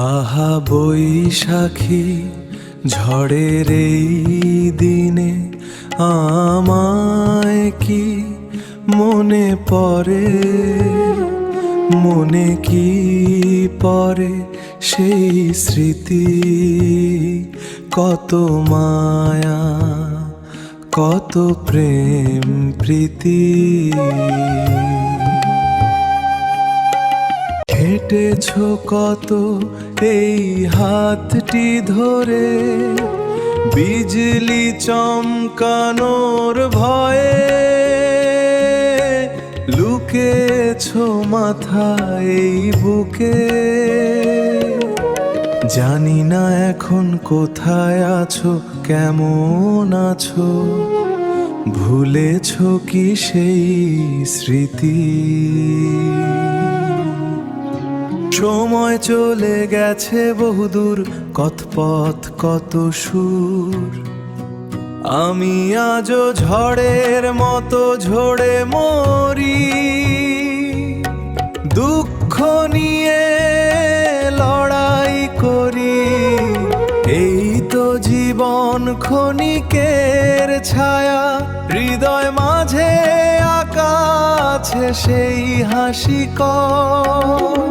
আহা বৈশাখী ঝড়ের এই দিনে আমায় কি মনে পড়ে, মনে কি পড়ে সেই স্মৃতি, কত মায়া কত প্রেম প্রীতি। হেঁটেছ কত এই হাতটি ধরে, বিজলি চমকানোর ভয়ে লুকেছ মাথা এই বুকে। জানি না এখন কোথায় আছো, কেমন আছো, ভুলেছ কি সেই স্মৃতি। সময় চলে গেছে বহুদূর, কত পথ কত সুর, আমি আজও ঝড়ের মতো ঝরে মরি। দুঃখ নিয়ে লড়াই করি, এই তো জীবন ক্ষণিকের ছায়া। হৃদয় মাঝে আঁকা আছে সেই হাসি কর,